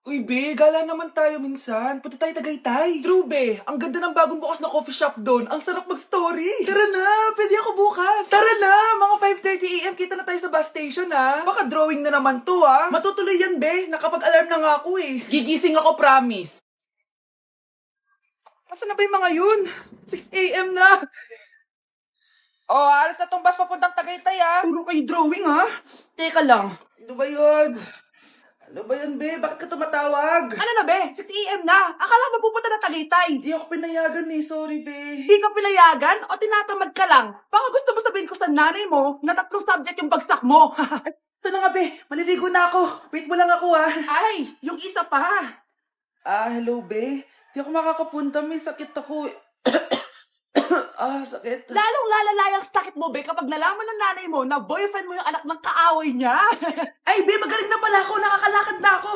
Uy, be, gala naman tayo minsan. Punta tayo Tagaytay. True, be. Ang ganda ng bagong bukas na coffee shop doon. Ang sarap mag-story. Tara na, pwede ako bukas. Tara na, mga 5:30 AM kita na tayo sa bus station, ha? Baka drawing na naman to, ha? Matutuloy yan, be. Nakapag-alarm na nga ako, eh. Gigising ako, promise. Asa na ba yung mga yun? 6 AM na. Oh, alas na tong bus papuntang Tagaytay, ha? Puro kayo drawing, ha? Teka lang. Ano ba yun? Ano ba yan, be? Bakit ka tumatawag? Ano na, be? 6 AM na. Akala mo pupunta na Tagaytay. Hindi ako pinayagan, eh. Sorry, be. Hindi ka pinayagan o tinatamad ka lang? Baka gusto mo sabihin ko sa nanay mo na 3 subject yung bagsak mo. Ito na nga, be. Maliligo na ako. Wait mo lang ako, ah. Ay, yung isa pa. Hello, be. Di ako makakapunta. May sakit ako. Sakit. Lalong lalala yung sakit mo, be, kapag nalaman ng nanay mo na boyfriend mo yung anak ng kaaway niya. Ay, be, magaling na pala ako. Nakakalakad na ako.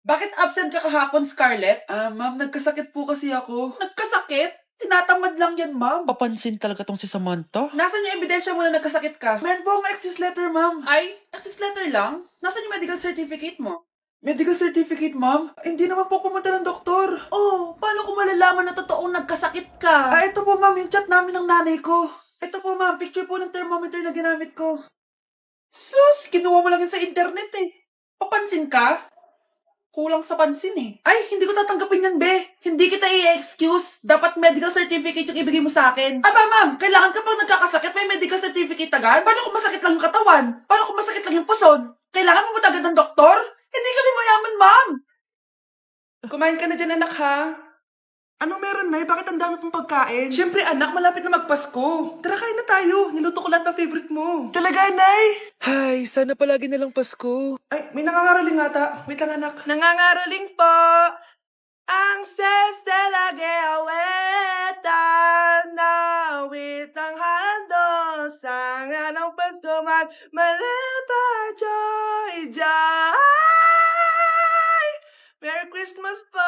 Bakit absent ka kahapon, Scarlett? Ma'am, nagkasakit po kasi ako. Nagkasakit? Tinatamad lang yan, ma'am. Papansin talaga tong si Samantha. Nasaan yung ebidensya mo na nagkasakit ka? Meron po akong excuse letter, ma'am. Ay, excuse letter lang? Nasaan yung medical certificate mo? Medical certificate, ma'am? Hindi naman po pumunta ng doktor. Oh, paano ko malalaman na totoong nagkasakit ka? Ito po, ma'am, yung chat namin ng nanay ko. Ito po, ma'am, picture po ng thermometer na ginamit ko. Sus, kinuha mo lang yun sa internet eh. Papansin ka? Kulang sa pansin eh. Ay, hindi ko tatanggapin yan, be. Hindi kita i-excuse. Dapat medical certificate yung ibigay mo sa akin. Aba, ma'am, kailangan kapag nagkakasakit, may medical certificate agad? Paano kung masakit lang yung katawan? Paano kung masakit lang yung puson? Kailangan mo ba agad ng doktor? Hindi kami mayaman, ma'am. Kumain ka na dyan, anak, ha? Ano meron, Nay? Bakit ang dami pong pagkain? Siyempre, anak, malapit na magpasko. Tara, kain na tayo. Niluto ko lahat ng favorite mo. Talaga, Nay? Hay, sana palagi na lang Pasko. Ay, may nangangaraling ata. Wait lang, anak. Nangangaraling po. Ang seselage awetan na awit ang handol sa nga ng Pasko magmalepa joy joy. Merry Christmas po!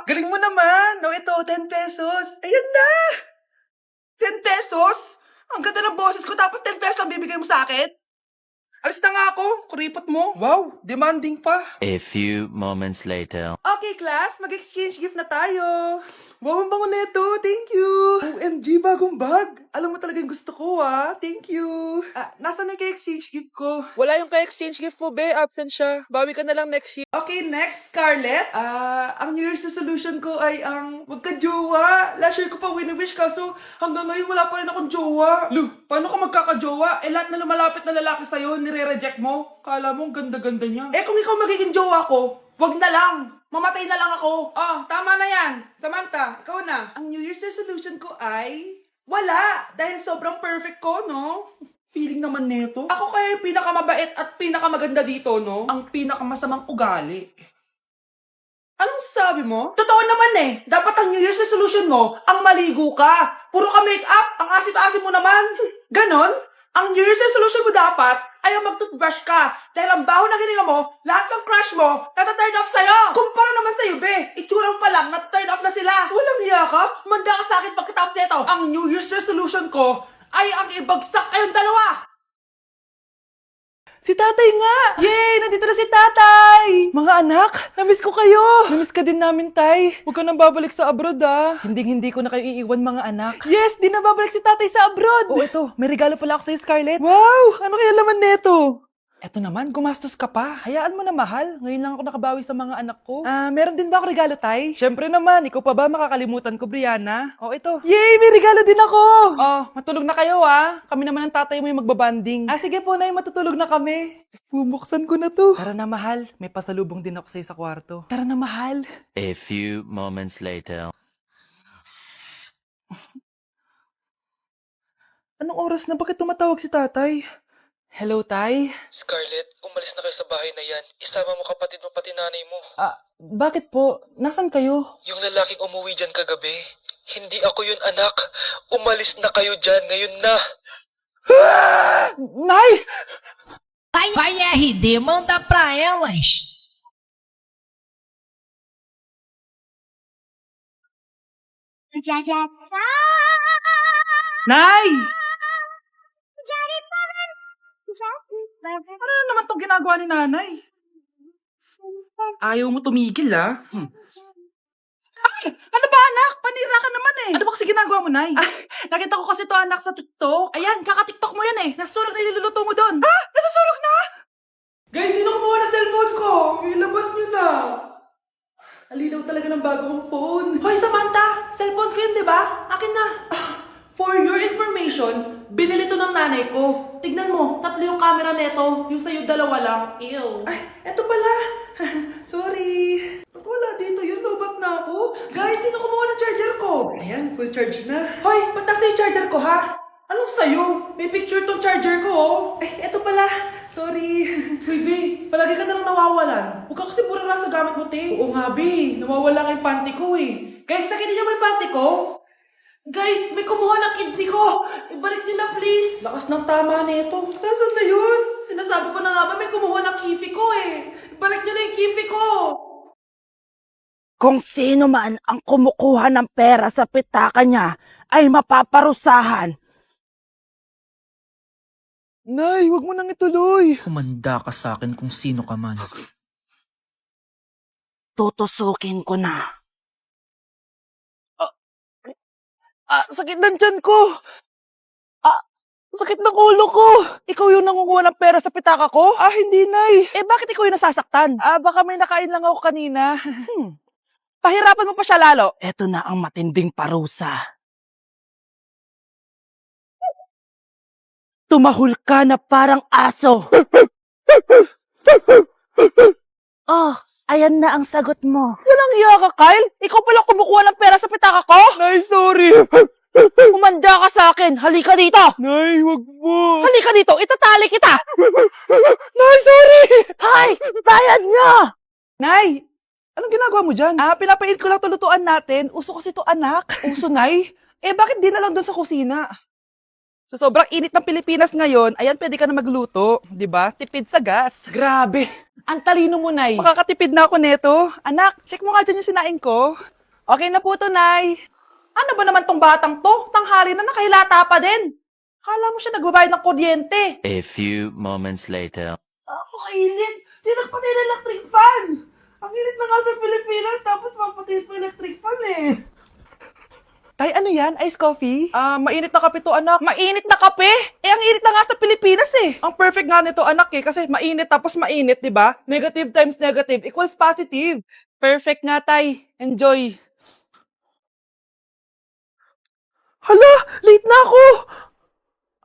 Galing mo naman! No, ito, 10 pesos. Ayan na! 10 pesos? Ang ganda ng boses ko tapos 10 pesos lang bibigay mo sa akin? Alis na nga ako, kuripot mo. Wow, demanding pa. A few moments later. Okay, class, mag-exchange gift na tayo. Wow, ang bango neto. Thank you. OMG, bagong bag. Alam mo talaga yung gusto ko, ah. Thank you. Nasaan na yung exchange gift ko? Wala yung ka-exchange gift mo, be. Absent siya. Bawi ka na lang next year. Okay, next, Scarlett. Ang New Year's resolution ko ay ang wag ka jowa. Last year ko pa wini-wish kaso hanggang ngayon wala pa rin akong jowa. Lu, paano ka magkakajowa? Lahat na lumalapit na lalaki sa'yo, nire-reject mo. Kala mo ang ganda-ganda niya. Kung ikaw magiging jowa ko, wag na lang. Mamatay na lang ako. Tama na yan. Samantha, ikaw na. Ang New Year's resolution ko ay wala. Dahil sobrang perfect ko, no? Feeling naman nito. Ako kaya yung pinakamabait at pinakamaganda dito, no? Ang pinakamasamang ugali. Anong sabi mo? Totoo naman eh. Dapat ang New Year's resolution mo, ang maligo ka. Puro ka make-up, ang asim-asim mo naman. Ganon? Ang New Year's resolution mo dapat ay ang mag-toothbrush ka. Dahil ang baho na hininga mo, lahat ng crush mo, nata-turn off sa'yo. Kumpara naman sa'yo, be. Itsura mo pa lang, nata-turn off na sila. Walang hiya ka? Manda ka sa akin pagkatapos nito. Ang New Year's resolution ko ay ang ibagsak kayong dalawa. Si tatay nga! Yay! Nandito na si tatay! Mga anak, namiss ko kayo! Namiss ka din namin, tay. Huwag ka nang babalik sa abroad, ah. Hindi ko na kayo iiwan, mga anak. Yes! Di na babalik si tatay sa abroad! Oh, ito. May regalo pala ako sa'yo, Scarlett. Wow! Ano kaya laman neto? Eto naman, gumastos ka pa. Hayaan mo na, mahal. Ngayon lang ako nakabawi sa mga anak ko. Meron din ba ako regalo, tay? Siyempre naman. Ikaw pa ba makakalimutan ko, Brianna? Oh, ito. Yay! May regalo din ako! Oh, matulog na kayo, ah. Kami naman ang tatay mo yung magbabanding. Sige po, nay. Matutulog na kami. Bubuksan ko na to. Tara na, mahal. May pasalubong din ako sa'yo sa kwarto. Tara na, mahal. A few moments later. Anong oras na? Bakit tumatawag si tatay? Hello, tay? Scarlett, umalis na kayo sa bahay na yan. Isama mo kapatid mo pati nanay mo. Bakit po? Nasaan kayo? Yung lalaking umuwi dyan kagabi, hindi ako yun anak. Umalis na kayo dyan ngayon na. Nay! Vai RD, manda pra elas. Nay! Ano na naman itong ginagawa ni nanay? Ayaw mo tumigil, ah. Ano ba, anak? Panira ka naman eh. Ano ba kasi ginagawa mo, Nay? Nakita ko kasi to, anak, sa TikTok. Ayan, kaka-TikTok mo yan eh. Nasusulog na niluluto mo doon. Ha? Nasusulog na? Guys, sino kumuha ng cellphone ko? Ilabas niyo na. Alinaw talaga ng bago kong phone. Hoy, Samantha! Cellphone ko yun, di ba? Akin na. For your information, binili to ng nanay ko. Tignan mo, 3 yung camera neto. Yung sa'yo 2 lang. Ew. Ay, eto pala. Sorry. Ba't wala dito yun? Lobat na ako. Guys, sino kumuha ng charger ko? Ayan, full charge na. Hoy, ba't nasa yung charger ko, ha? Anong sa'yo? May picture tong charger ko, oh. Ay, eto pala. Sorry. Hoy, B, palagi ka na lang nawawalan. Huwag ka kasi burara sa gamit mo, te. Oo nga, B. Nawawala nga yung panty ko, eh. Guys, nakita niyo ba yung panty ko? Guys, may kumuha ng kidney ko. Ibalik niyo na, please. Lakas ng tama nito. Nasaan na yun? Sinasabi ko na nga ba may kumuha ng kifi ko, eh. Ibalik niyo na yung kifi ko. Kung sino man ang kumukuha ng pera sa pitaka niya ay mapaparusahan. Nay, wag mo nang ituloy. Humanda ka sa akin kung sino ka man. Tutusukin ko na. Sakit ng tiyan ko. Sakit ng ulo ko. Ikaw yung nangunguha ng pera sa pitaka ko? Hindi, Nay. Bakit ikaw yung nasasaktan? Baka may nakain lang ako kanina. Pahirapan mo pa siya lalo. Eto na ang matinding parusa. Tumahol ka na parang aso. Oh, ayan na ang sagot mo. Walang iya ka, Kyle. Ikaw pala kumukuha ng pera sa pitaka ko? Nay, sorry. Humanda ka sa akin. Halika dito. Nay, wag mo. Halika dito. Itatali kita. Nay, sorry. Hay, bayad niya. Nay, anong ginagawa mo dyan? Pinapainit ko lang to lutuan natin. Uso kasi to, anak. Uso, Nay? Bakit di na lang doon sa kusina? Sa sobrang init ng Pilipinas ngayon, ayan, pwede ka na magluto. Di ba? Tipid sa gas. Grabe. Ang talino mo, Nay. Makakatipid na ako neto. Anak, check mo nga dyan yung sinaing ko. Okay na po to, Nay. Ano ba naman tong batang to? Tanghali na nakahilata pa din. Akala mo siya nagbabayad ng kuryente. A few moments later. Ako kainit. Sinakpan nila electric fan. Ang init na nga sa Pilipinas, tapos mapatid pa electric fan eh. Tay, ano yan? Ice coffee? Mainit na kape to, anak. Mainit na kape? Ang init na nga sa Pilipinas eh. Ang perfect nga nito, anak eh, kasi mainit tapos mainit, di ba? Negative times negative equals positive. Perfect nga, Tay. Enjoy. Hala, late na ako.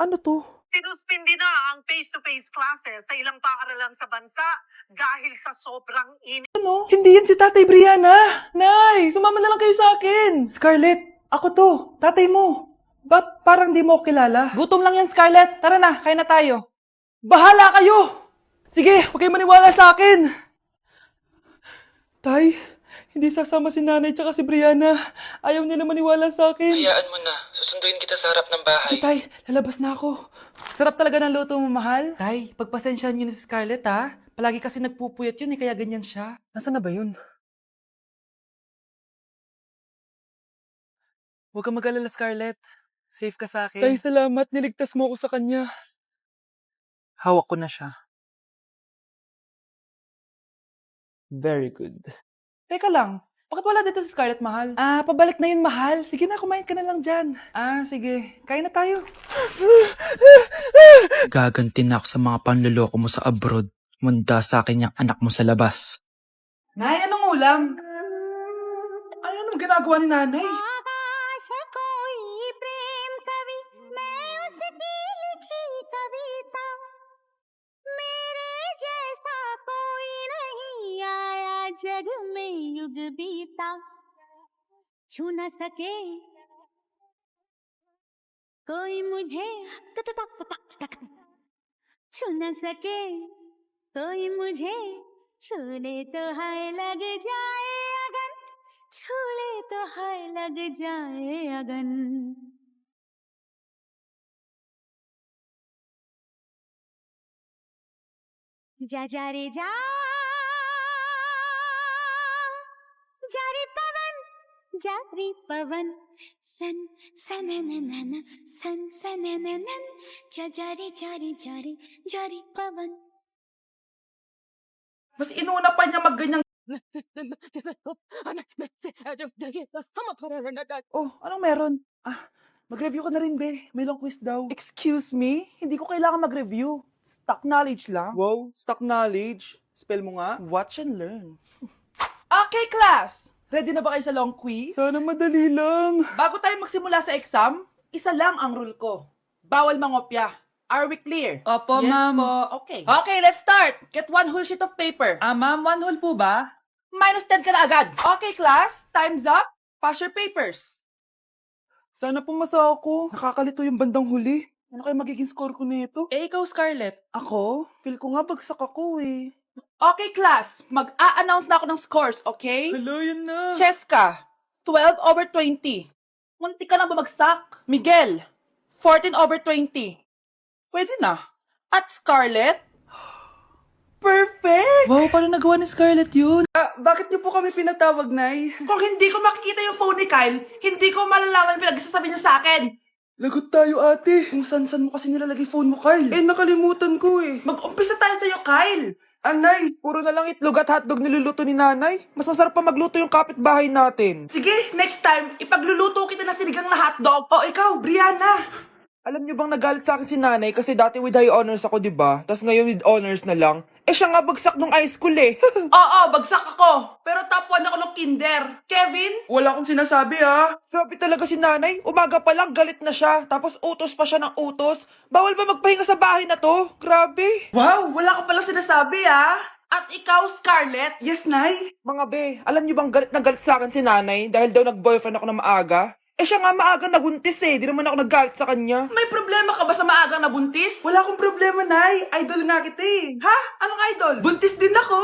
Ano to? Sinuspindi na ang face-to-face classes sa ilang paaralan sa bansa dahil sa sobrang init. Ano? Hindi yan si Tatay Brianna. Nay, sumama na lang kayo sa akin. Scarlett, ako to. Tatay mo. Ba't parang di mo ako kilala? Gutom lang yan, Scarlett. Tara na, kain na tayo. Bahala kayo! Sige, huwag kayo maniwala sa akin. Tay, hindi sasama si nanay tsaka si Brianna. Ayaw nila maniwala sa akin. Hayaan mo na. Susunduin kita sa harap ng bahay. Tay, lalabas na ako. Sarap talaga ng luto mo, mahal. Tay, pagpasensyahan niyo na si Scarlett, ha? Palagi kasi nagpupuyat yun, kaya ganyan siya. Nasaan na ba yun? Huwag kang mag-alala, Scarlett. Safe ka sa akin. Tay, salamat. Niligtas mo ako sa kanya. Hawak ko na siya. Very good. Teka lang. Bakit wala dito si Scarlett, mahal? Pabalik na yun, mahal. Sige na, kumain ka na lang dyan. Sige. Kain na tayo. Gaganti na ako sa mga panloloko mo sa abroad. Munda sa akin yung anak mo sa labas. Nay, anong ulam? Ano nang ginagawa ni nanay? जग में युग बीता छू न सके कोई मुझे छू न सके कोई मुझे छूले तो हाय लग जाए अगन छूले तो हाय लग जाए अगन जा जा रे जा जारी पवन सन सनननन सन सनननन जारी जारी जारी जारी पवन Mas inuna pa niya magganyang... Oh, anong meron? Mag-review ka na rin, be. May long quiz daw. Excuse me? Hindi ko kailangan mag-review. Stock knowledge lang. Wow, stock knowledge. Spell mo nga. Watch and learn. Okay, class! Ready na ba kayo sa long quiz? Sana madali lang. Bago tayo magsimula sa exam, isa lang ang rule ko. Bawal mangopya. Are we clear? Opo, Yes ma'am. po. Okay. Okay, let's start. Get one whole sheet of paper. Ma'am, 1 whole po ba? Minus 10 ka na agad. Okay, class. Time's up. Pass your papers. Sana pumasa ako. Nakakalito yung bandang huli. Ano kaya magiging score ko nito? Ikaw, Scarlett. Ako? Feel ko nga bagsak ako eh. Okay, class. Mag-a-announce na ako ng scores, okay? Hello, yun na. Cheska, 12/20. Munti ka lang bumagsak. Miguel, 14/20. Pwede na. At Scarlett, perfect! Wow, paano nagawa ni Scarlett yun? Bakit niyo po kami pinatawag, Nay? Kung hindi ko makikita yung phone ni Kyle, hindi ko malalaman yung pinagsasabi niya sa akin. Lagot tayo, ate. Kung san-san mo kasi nilalagay phone mo, Kyle. Nakalimutan ko eh. Mag-umpisa tayo sa'yo, Kyle. Anay, puro na lang itlog at hotdog niluluto ni nanay. Mas masarap pa magluto yung kapitbahay natin. Sige, next time, ipagluluto kita na sinigang na hotdog. O ikaw, Brianna. Alam niyo bang nagalit sa akin si nanay kasi dati with high honors ako, di ba? Tapos ngayon with honors na lang. Siya nga bagsak nung high school eh. Oo, bagsak ako. Pero top 1 ako ng kinder. Kevin? Wala akong sinasabi ha. Grabe talaga si nanay. Umaga pa lang galit na siya. Tapos utos pa siya ng utos. Bawal ba magpahinga sa bahay na to? Grabe. Wow, wala ka palang sinasabi ha. At ikaw, Scarlett? Yes, Nay. Mga be, alam niyo bang galit na galit sa akin si nanay dahil daw nag-boyfriend ako na maaga? Siya nga maagang nabuntis eh. Di naman ako naggalit sa kanya. May problema ka ba sa maagang nabuntis? Wala akong problema, Nay. Idol nga kita eh. Ha? Anong idol? Buntis din ako.